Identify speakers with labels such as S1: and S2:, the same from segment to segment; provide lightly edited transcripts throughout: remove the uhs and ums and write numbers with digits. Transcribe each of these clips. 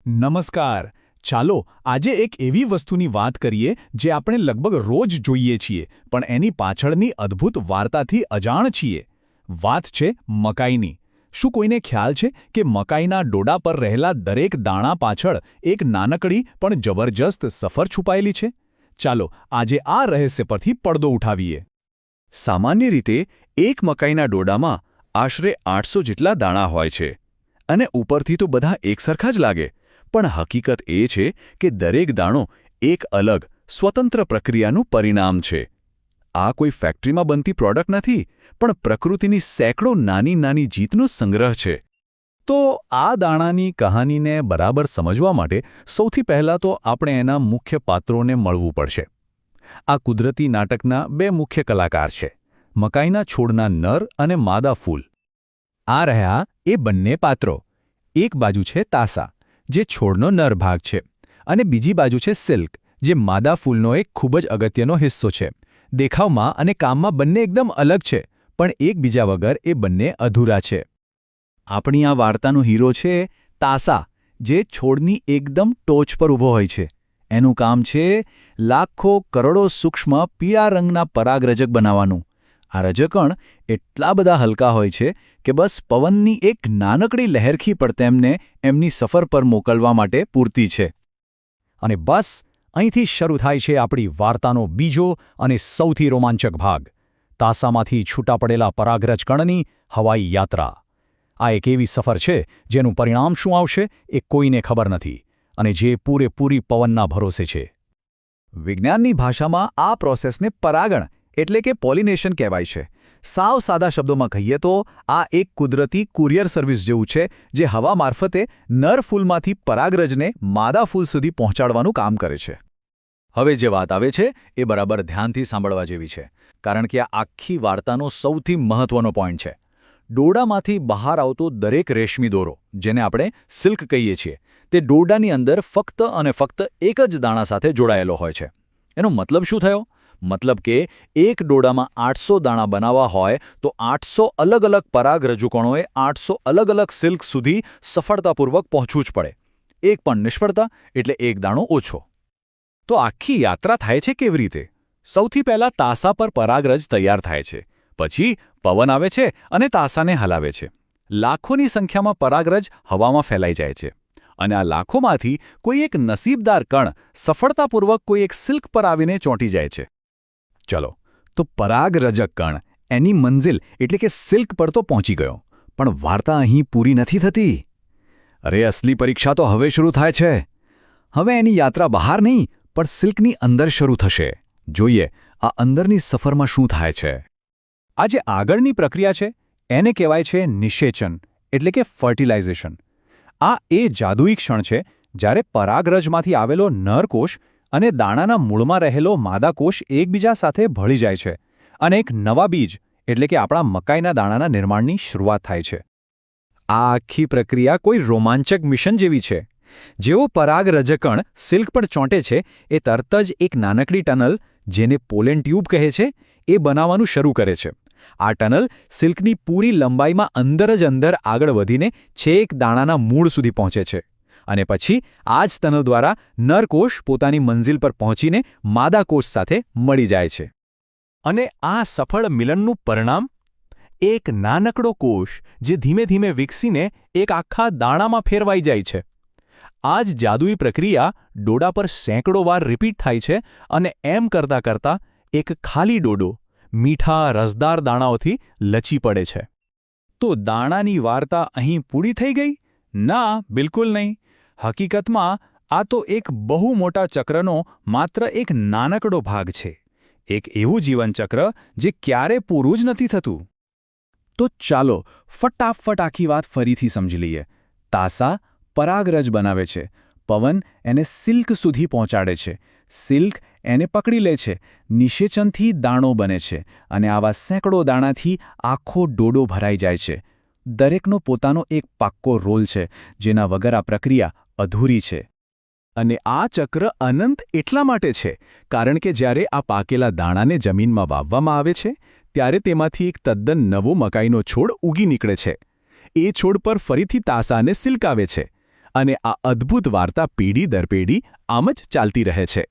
S1: નમસ્કાર. ચાલો આજે એક એવી વસ્તુની વાત કરીએ જે આપણે લગભગ રોજ જોઈએ છીએ પણ એની પાછળની અદ્ભુત વાર્તાથી અજાણ છીએ. વાત છે મકાઈની. શું કોઈને ખ્યાલ છે કે મકાઈના ડોડા પર રહેલા દરેક દાણા પાછળ એક નાનકડી પણ જબરજસ્ત સફર છુપાયેલી છે? ચાલો આજે આ રહસ્ય પરથી પડદો ઉઠાવીએ.
S2: સામાન્ય રીતે એક મકાઈના ડોડામાં આશરે 800 જેટલા દાણા હોય છે અને ઉપરથી તો બધા એકસરખા જ લાગે, પણ હકીકત એ છે કે દરેક દાણો એક અલગ, સ્વતંત્ર પ્રક્રિયાનું પરિણામ છે. આ કોઈ ફેક્ટરીમાં બનતી પ્રોડક્ટ નથી, પણ પ્રકૃતિની સેંકડો નાની નાની જીતનો સંગ્રહ છે.
S1: તો આ દાણાની કહાનીને બરાબર સમજવા માટે સૌથી પહેલાં તો આપણે એના મુખ્ય પાત્રોને મળવું પડશે. આ કુદરતી નાટકના બે મુખ્ય કલાકાર છે, મકાઈના છોડના નર અને માદા ફૂલ. આ રહ્યા એ બંને પાત્રો. એક બાજુ છે તાસા, જે છોડનો નર ભાગ છે, અને બીજી બાજુ છે સિલ્ક, જે માદા ફૂલનો એક ખૂબ જ અગત્યનો હિસ્સો છે. દેખાવમાં અને કામમાં બંને એકદમ અલગ છે, પણ એકબીજા વગર એ બંને અધૂરા છે. આપણી આ વાર્તાનો હીરો છે તાસા, જે છોડની એકદમ ટોચ પર ઊભો હોય છે. એનું કામ છે લાખો કરોડો સૂક્ષ્મ પીળા રંગના પરાગરજક બનાવવાનું. આ રજકણ એટલા બધા હલકા હોય છે કે બસ પવનની એક નાનકડી લહેરખી પણ તેમને એમની સફર પર મોકલવા માટે પૂરતી છે. અને બસ અહીંથી શરૂ થાય છે આપણી વાર્તાનો બીજો અને સૌથી રોમાંચક ભાગ, તાસામાંથી છૂટા પડેલા પરાગરજકણની હવાઈ યાત્રા. આ એક એવી સફર છે જેનું પરિણામ શું આવશે એ કોઈને ખબર નથી, અને જે પૂરેપૂરી પવનના ભરોસે છે. વિજ્ઞાનની ભાષામાં આ પ્રોસેસને પરાગણ એટલે કે પોલિનેશન કહેવાય છે. સાવ સાદા શબ્દોમાં કહીએ તો આ એક કુદરતી કુરિયર સર્વિસ જેવું છે, જે હવા મારફતે નર ફૂલમાંથી પરાગરજને માદા ફૂલ સુધી પહોંચાડવાનું કામ કરે છે. હવે જે વાત આવે છે એ બરાબર ધ્યાનથી સાંભળવા જેવી છે, કારણ કે આ આખી વાર્તાનો સૌથી મહત્વનો પોઈન્ટ છે. ડોડામાંથી બહાર આવતો દરેક રેશમી દોરો, જેને આપણે સિલ્ક કહીએ છીએ, તે ડોડાની અંદર ફક્ત અને ફક્ત એક જ દાણા સાથે જોડાયેલો હોય છે. એનો મતલબ શું થયો? મતલબ કે એક ડોડામાં 800 દાણા બનાવવા હોય તો 800 અલગ અલગ પરાગરજકણોએ 800 અલગ અલગ સિલ્ક સુધી સફળતાપૂર્વક પહોંચવું જ પડે. એક પણ નિષ્ફળતા એટલે એક દાણો ઓછો. તો આખી યાત્રા થાય છે કેવી રીતે? સૌથી પહેલાં તાસા પર પરાગરજ તૈયાર થાય છે. પછી પવન આવે છે અને તાસાને હલાવે છે. લાખોની સંખ્યામાં પરાગરજ હવામાં ફેલાઈ જાય છે. અને આ લાખોમાંથી કોઈ એક નસીબદાર કણ સફળતાપૂર્વક કોઈ એક સિલ્ક પર આવીને ચોંટી જાય છે. ચલો, તો પરાગરજક કણ એની મંઝિલ એટલે કે સિલ્ક પર તો પહોંચી ગયો, પણ વાર્તા અહીં પૂરી નથી થતી. અરે, અસલી પરીક્ષા તો હવે શરૂ થાય છે. હવે એની યાત્રા બહાર નહીં, પણ સિલ્કની અંદર શરૂ થશે. જોઈએ આ અંદરની સફરમાં શું થાય છે. આ જે આગળની પ્રક્રિયા છે એને કહેવાય છે નિષેચન એટલે કે ફર્ટિલાઇઝેશન. આ એ જાદુઈ ક્ષણ છે જ્યારે પરાગરજમાંથી આવેલો નરકોષ અને દાણાના મૂળમાં રહેલો માદા કોષ એકબીજા સાથે ભળી જાય છે અને એક નવા બીજ એટલે કે આપણા મકાઈના દાણાના નિર્માણની શરૂઆત થાય છે. આ આખી પ્રક્રિયા કોઈ રોમાંચક મિશન જેવી છે. જેવો પરાગરજકણ સિલ્ક પર ચોંટે છે એ તરત જ એક નાનકડી ટનલ, જેને પોલેન ટ્યુબ કહે છે, એ બનાવવાનું શરૂ કરે છે. આ ટનલ સિલ્કની પૂરી લંબાઈમાં અંદર જ અંદર આગળ વધીને છેક દાણાના મૂળ સુધી પહોંચે છે. અને પછી આ જ ટનલ દ્વારા નરકોષ પોતાની મંઝિલ પર પહોંચીને માદા કોષ સાથે મળી જાય છે. અને આ સફળ મિલનનું પરિણામ? એક નાનકડો કોષ જે ધીમે ધીમે વિકસીને એક આખા દાણામાં ફેરવાઈ જાય છે. આ જ જાદુઈ પ્રક્રિયા ડોડા પર સેંકડો વાર રિપીટ થાય છે, અને એમ કરતાં કરતાં એક ખાલી ડોડો મીઠા રસદાર દાણાઓથી લચી પડે છે. તો દાણાની વાર્તા અહીં પૂરી થઈ ગઈ? ના, બિલકુલ નહીં. હકીકતમાં આ તો એક બહુ મોટા ચક્રનો માત્ર એક નાનકડો ભાગ છે. એક એવું જીવનચક્ર જે ક્યારે પૂરું જ નથી થતું. તો ચાલો ફટાફટ આખી વાત ફરીથી સમજી લઈએ. તાસા પરાગરજ બનાવે છે, પવન એને સિલ્ક સુધી પહોંચાડે છે, સિલ્ક એને પકડી લે છે, નિષેચનથી દાણો બને છે, અને આવા સેંકડો દાણાથી આખો ડોડો ભરાઈ જાય છે. દરેકનો પોતાનો એક પાક્કો રોલ છે, જેના વગર આ પ્રક્રિયા અધૂરી છે. અને આ ચક્ર અનંત એટલા માટે છે કારણ કે જ્યારે આ પાકેલા દાણાને જમીનમાં વાવવામાં આવે છે ત્યારે તેમાંથી એક તદ્દન નવો મકાઈનો છોડ ઉગી નીકળે છે. એ છોડ પર ફરીથી તાસા અને સિલ્ક આવે છે,
S2: અને આ અદ્ભુત વાર્તા પેઢી દર પેઢી આમ જ ચાલતી રહે છે.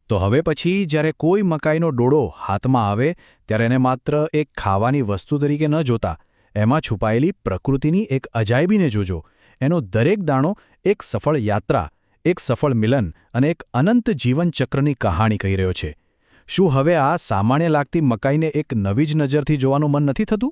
S1: તો હવે પછી જ્યારે કોઈ મકાઈનો ડોડો હાથમાં આવે ત્યારે એને માત્ર એક ખાવાની વસ્તુ તરીકે ન જોતા, એમાં છુપાયેલી પ્રકૃતિની એક અજાયબીને જોજો. એનો દરેક દાણો એક સફળ યાત્રા, એક સફળ મિલન અને એક અનંત જીવનચક્રની કહાણી કહી રહ્યો છે. શું હવે આ સામાન્ય લાગતી મકાઈને એક નવી જ નજરથી જોવાનું મન નથી થતું?